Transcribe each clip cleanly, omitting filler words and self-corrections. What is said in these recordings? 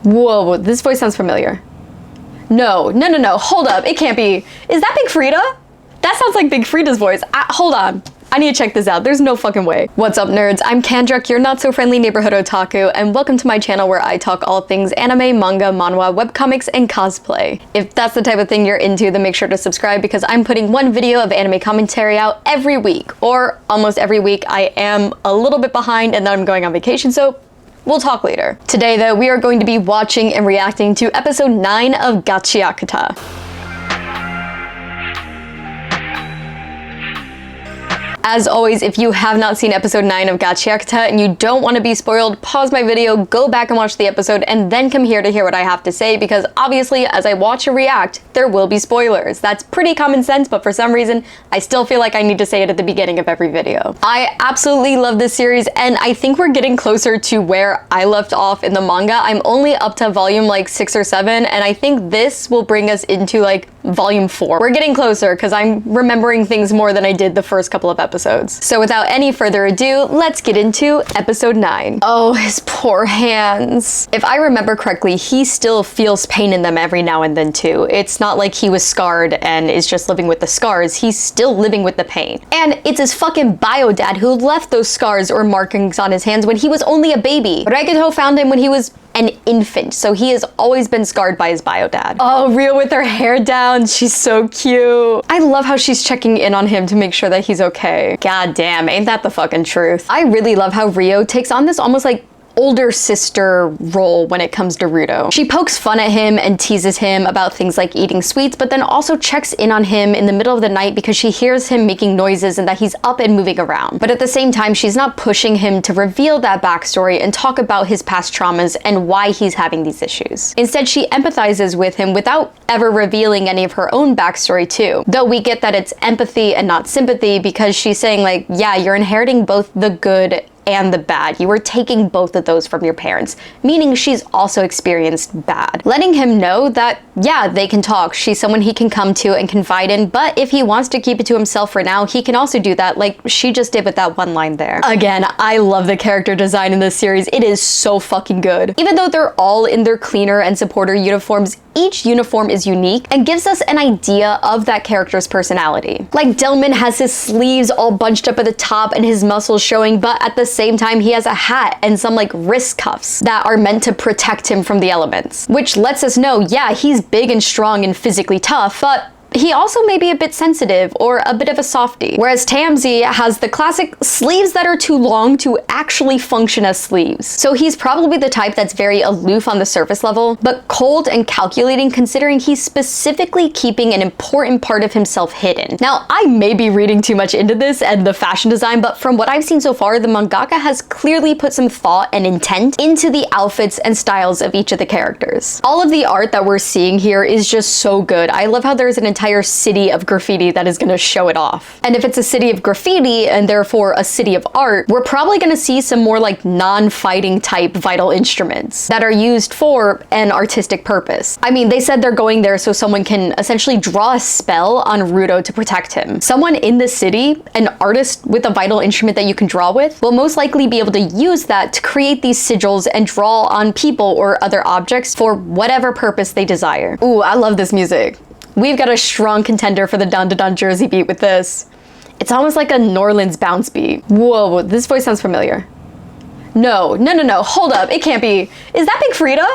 Whoa, this voice sounds familiar. No, hold up, it can't be. Is that Big Frida? That sounds like Big Frida's voice. Hold on. I need to check this out. There's no fucking way. What's up, nerds? I'm Kandruk, your not-so-friendly neighborhood otaku, and welcome to my channel where I talk all things anime, manga, manhwa, webcomics, and cosplay. If that's the type of thing you're into, then make sure to subscribe because I'm putting one video of anime commentary out every week, or almost every week. I am a little bit behind and then I'm going on vacation, so we'll talk later. Today, though, we are going to be watching and reacting to episode 9 of Gachiakuta. As always, if you have not seen episode 9 of Gachiakuta and you don't want to be spoiled, pause my video, go back and watch the episode, and then come here to hear what I have to say, because obviously, as I watch and react, there will be spoilers. That's pretty common sense, but for some reason, I still feel like I need to say it at the beginning of every video. I absolutely love this series, and I think we're getting closer to where I left off in the manga. I'm only up to volume like 6 or 7, and I think this will bring us into like volume 4. We're getting closer because I'm remembering things more than I did the first couple of episodes. So without any further ado, let's get into episode 9. Oh, his poor hands. If I remember correctly, he still feels pain in them every now and then too. It's not like he was scarred and is just living with the scars. He's still living with the pain. And it's his fucking bio dad who left those scars or markings on his hands when he was only a baby. Regato found him when he was an infant, so he has always been scarred by his bio dad. Oh, Rio with her hair down, she's so cute. I love how she's checking in on him to make sure that he's okay. God damn, ain't that the fucking truth? I really love how Rio takes on this almost like older sister role when it comes to Ruto. She pokes fun at him and teases him about things like eating sweets, but then also checks in on him in the middle of the night because she hears him making noises and that he's up and moving around. But at the same time, she's not pushing him to reveal that backstory and talk about his past traumas and why he's having these issues. Instead, she empathizes with him without ever revealing any of her own backstory too. Though we get that it's empathy and not sympathy because she's saying like, yeah, you're inheriting both the good and the bad. You were taking both of those from your parents, meaning she's also experienced bad. Letting him know that, yeah, they can talk. She's someone he can come to and confide in, but if he wants to keep it to himself for now, he can also do that like she just did with that one line there. Again, I love the character design in this series. It is so fucking good. Even though they're all in their cleaner and supporter uniforms, each uniform is unique and gives us an idea of that character's personality. Like Delman has his sleeves all bunched up at the top and his muscles showing, but at the same time he has a hat and some like wrist cuffs that are meant to protect him from the elements, which lets us know, yeah, he's big and strong and physically tough, but he also may be a bit sensitive or a bit of a softie. Whereas Tamsi has the classic sleeves that are too long to actually function as sleeves. So he's probably the type that's very aloof on the surface level, but cold and calculating considering he's specifically keeping an important part of himself hidden. Now, I may be reading too much into this and the fashion design, but from what I've seen so far, the mangaka has clearly put some thought and intent into the outfits and styles of each of the characters. All of the art that we're seeing here is just so good. I love how there's an entire city of graffiti that is going to show it off. And if it's a city of graffiti and therefore a city of art, we're probably going to see some more like non-fighting type vital instruments that are used for an artistic purpose. I mean, they said they're going there so someone can essentially draw a spell on Ruto to protect him. Someone in the city, an artist with a vital instrument that you can draw with, will most likely be able to use that to create these sigils and draw on people or other objects for whatever purpose they desire. Ooh, I love this music. We've got a strong contender for the Dun Dun Dun Jersey beat with this. It's almost like a New Orleans bounce beat. Whoa, this voice sounds familiar. No, hold up, it can't be. Is that Big Frida?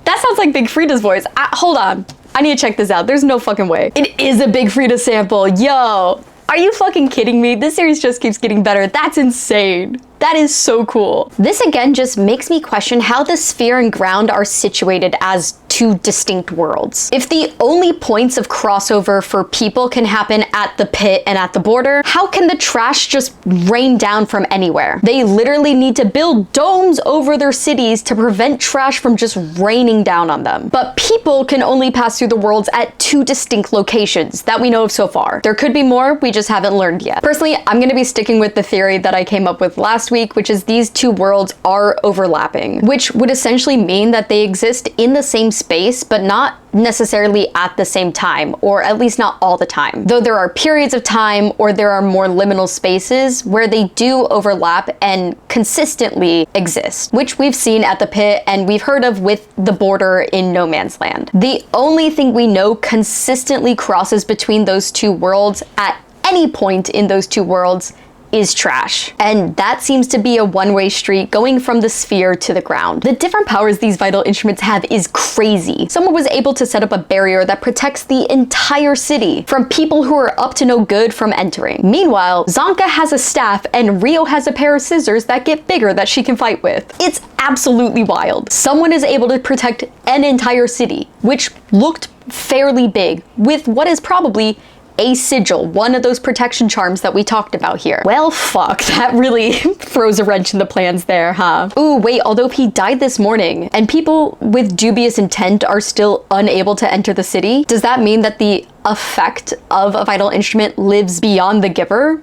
That sounds like Big Frida's voice. Hold on, I need to check this out. There's no fucking way. It is a Big Frida sample, yo. Are you fucking kidding me? This series just keeps getting better. That's insane. That is so cool. This again just makes me question how the sphere and ground are situated as two distinct worlds. If the only points of crossover for people can happen at the pit and at the border, how can the trash just rain down from anywhere? They literally need to build domes over their cities to prevent trash from just raining down on them. But people can only pass through the worlds at two distinct locations that we know of so far. There could be more, we just haven't learned yet. Personally, I'm gonna be sticking with the theory that I came up with last week, which is these two worlds are overlapping, which would essentially mean that they exist in the same space space, but not necessarily at the same time, or at least not all the time. Though there are periods of time or there are more liminal spaces where they do overlap and consistently exist, which we've seen at the pit and we've heard of with the border in No Man's Land. The only thing we know consistently crosses between those two worlds at any point in those two worlds is trash. And that seems to be a one-way street going from the sphere to the ground. The different powers these vital instruments have is crazy. Someone was able to set up a barrier that protects the entire city from people who are up to no good from entering. Meanwhile, Zonka has a staff and Rio has a pair of scissors that get bigger that she can fight with. It's absolutely wild. Someone is able to protect an entire city, which looked fairly big, with what is probably a sigil, one of those protection charms that we talked about here. Well, fuck, that really throws a wrench in the plans there, huh? Ooh, wait, although he died this morning and people with dubious intent are still unable to enter the city, does that mean that the effect of a vital instrument lives beyond the giver?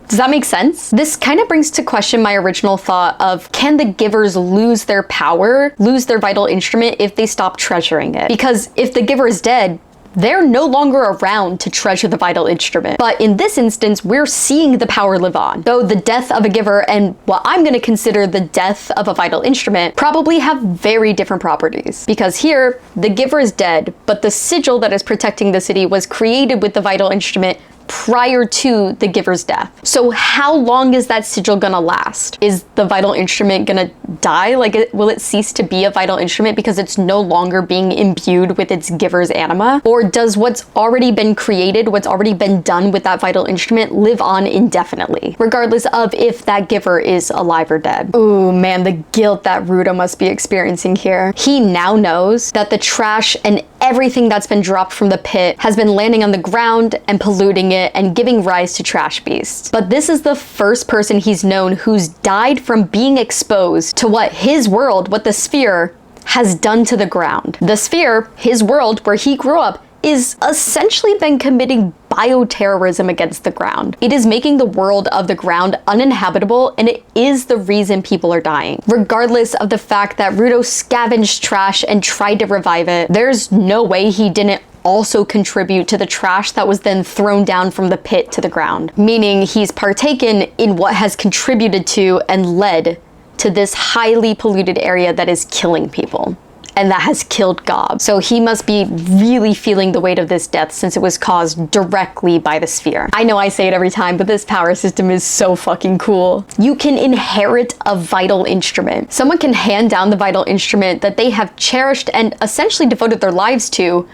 Does that make sense? This kind of brings to question my original thought of, can the givers lose their power, lose their vital instrument if they stop treasuring it? Because if the giver is dead, they're no longer around to treasure the vital instrument. But in this instance, we're seeing the power live on. Though the death of a giver and what I'm gonna consider the death of a vital instrument probably have very different properties. Because here, the giver is dead, but the sigil that is protecting the city was created with the vital instrument prior to the giver's death. So how long is that sigil gonna last? Is the vital instrument gonna die? Like, will it cease to be a vital instrument because it's no longer being imbued with its giver's anima? Or does what's already been created, what's already been done with that vital instrument live on indefinitely, regardless of if that giver is alive or dead? Ooh, man, the guilt that Ruto must be experiencing here. He now knows that the trash and everything that's been dropped from the pit has been landing on the ground and polluting it and giving rise to trash beasts. But this is the first person he's known who's died from being exposed to what his world, what the sphere, has done to the ground. The sphere, his world where he grew up, is essentially been committing bioterrorism against the ground. It is making the world of the ground uninhabitable, and it is the reason people are dying. Regardless of the fact that Ruto scavenged trash and tried to revive it, there's no way he didn't also contribute to the trash that was then thrown down from the pit to the ground. Meaning he's partaken in what has contributed to and led to this highly polluted area that is killing people, and that has killed Gob. So he must be really feeling the weight of this death since it was caused directly by the sphere. I know I say it every time, but this power system is so fucking cool. You can inherit a vital instrument. Someone can hand down the vital instrument that they have cherished and essentially devoted their lives to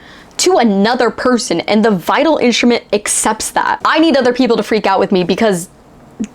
another person, and the vital instrument accepts that. I need other people to freak out with me because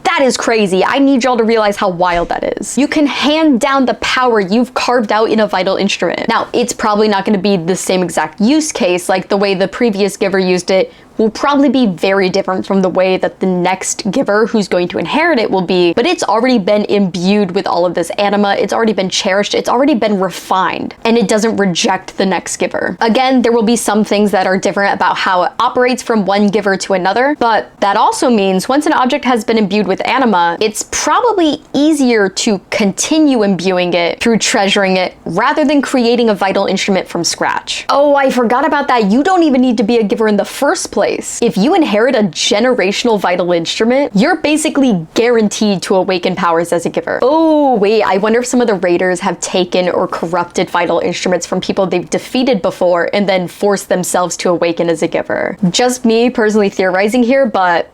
that is crazy. I need y'all to realize how wild that is. You can hand down the power you've carved out in a vital instrument. Now, it's probably not going to be the same exact use case, like the way the previous giver used it will probably be very different from the way that the next giver who's going to inherit it will be, but it's already been imbued with all of this anima, it's already been cherished, it's already been refined, and it doesn't reject the next giver. Again, there will be some things that are different about how it operates from one giver to another, but that also means once an object has been imbued with anima, it's probably easier to continue imbuing it through treasuring it rather than creating a vital instrument from scratch. Oh, I forgot about that. You don't even need to be a giver in the first place. If you inherit a generational vital instrument, you're basically guaranteed to awaken powers as a giver. Oh, wait, I wonder if some of the raiders have taken or corrupted vital instruments from people they've defeated before and then forced themselves to awaken as a giver. Just me personally theorizing here, but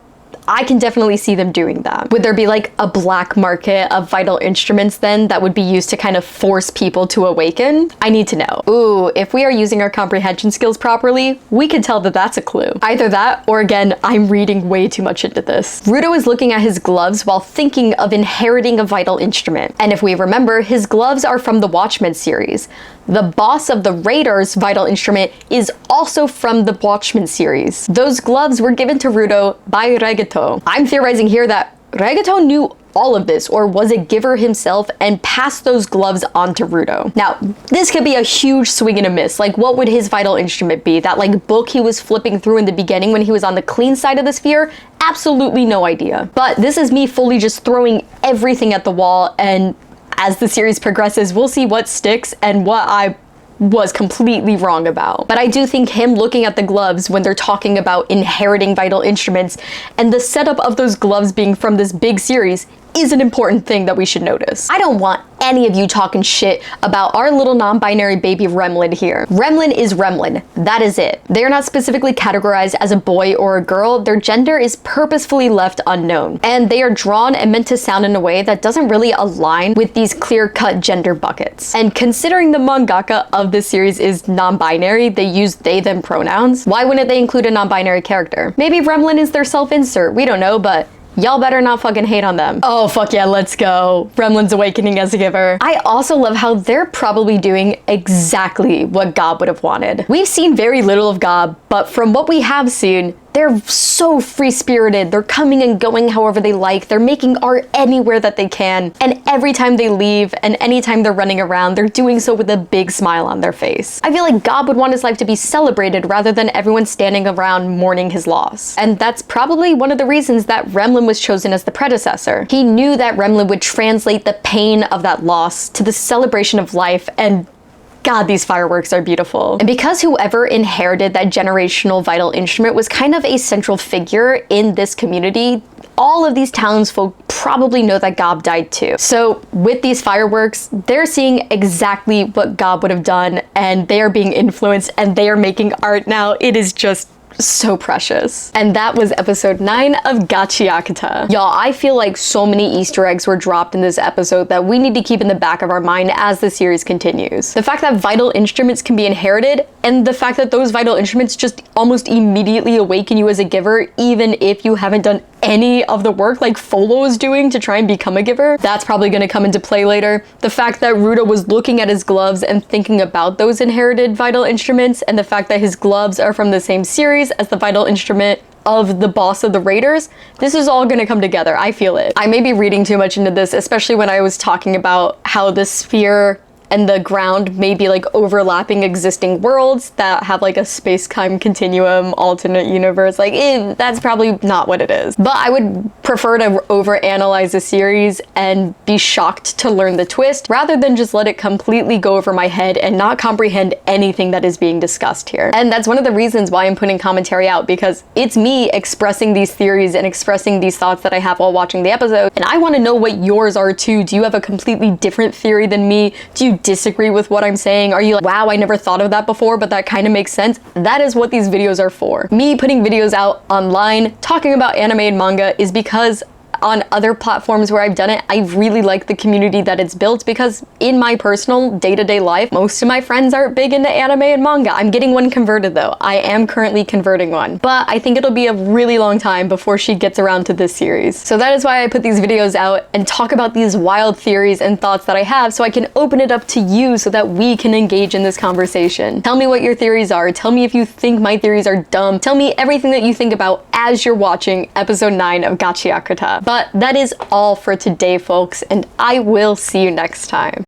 I can definitely see them doing that. Would there be like a black market of vital instruments then that would be used to kind of force people to awaken? I need to know. Ooh, if we are using our comprehension skills properly, we can tell that that's a clue. Either that, or again, I'm reading way too much into this. Ruto is looking at his gloves while thinking of inheriting a vital instrument. And if we remember, his gloves are from the Watchmen series. The boss of the Raiders' vital instrument is also from the Watchmen series. Those gloves were given to Ruto by Regato. I'm theorizing here that Regato knew all of this, or was a giver himself and passed those gloves on to Ruto. Now, this could be a huge swing and a miss. Like, what would his vital instrument be? That like book he was flipping through in the beginning when he was on the clean side of the sphere? Absolutely no idea. But this is me fully just throwing everything at the wall, and as the series progresses, we'll see what sticks and what I was completely wrong about. But I do think him looking at the gloves when they're talking about inheriting vital instruments and the setup of those gloves being from this big series is an important thing that we should notice. I don't want any of you talking shit about our little non-binary baby Remlin here. Remlin is Remlin. That is it. They are not specifically categorized as a boy or a girl. Their gender is purposefully left unknown. And they are drawn and meant to sound in a way that doesn't really align with these clear-cut gender buckets. And considering the mangaka of this series is non-binary, they use they-them pronouns, why wouldn't they include a non-binary character? Maybe Remlin is their self-insert. We don't know, but y'all better not fucking hate on them. Oh, fuck yeah, let's go. Remlin's awakening as a giver. I also love how they're probably doing exactly what Gob would have wanted. We've seen very little of Gob, but from what we have seen, they're so free-spirited. They're coming and going however they like. They're making art anywhere that they can. And every time they leave and anytime they're running around, they're doing so with a big smile on their face. I feel like Gob would want his life to be celebrated rather than everyone standing around mourning his loss. And that's probably one of the reasons that Remlin was chosen as the predecessor. He knew that Remlin would translate the pain of that loss to the celebration of life, and God, these fireworks are beautiful. And because whoever inherited that generational vital instrument was kind of a central figure in this community, all of these townsfolk probably know that Gob died too. So with these fireworks, they're seeing exactly what Gob would have done, and they are being influenced and they are making art now. It is just so precious. And that was episode 9 of Gachiakuta. Y'all, I feel like so many Easter eggs were dropped in this episode that we need to keep in the back of our mind as the series continues. The fact that vital instruments can be inherited, and the fact that those vital instruments just almost immediately awaken you as a giver, even if you haven't done any of the work like Folo is doing to try and become a giver. That's probably going to come into play later. The fact that Ruta was looking at his gloves and thinking about those inherited vital instruments, and the fact that his gloves are from the same series as the vital instrument of the boss of the Raiders, this is all gonna come together. I feel it. I may be reading too much into this, especially when I was talking about how the sphere and the ground may be like overlapping existing worlds that have like a space-time continuum, alternate universe. Like, that's probably not what it is. But I would prefer to overanalyze the series and be shocked to learn the twist rather than just let it completely go over my head and not comprehend anything that is being discussed here. And that's one of the reasons why I'm putting commentary out, because it's me expressing these theories and expressing these thoughts that I have while watching the episode. And I want to know what yours are too. Do you have a completely different theory than me? Do you disagree with what I'm saying? Are you like, wow, I never thought of that before, but that kind of makes sense? That is what these videos are for. Me putting videos out online, talking about anime and manga, is because on other platforms where I've done it, I really like the community that it's built, because in my personal day-to-day life, most of my friends aren't big into anime and manga. I'm getting one converted though. I am currently converting one, but I think it'll be a really long time before she gets around to this series. So that is why I put these videos out and talk about these wild theories and thoughts that I have, so I can open it up to you so that we can engage in this conversation. Tell me what your theories are. Tell me if you think my theories are dumb. Tell me everything that you think about as you're watching episode 9 of Gachiakuta. But that is all for today, folks, and I will see you next time.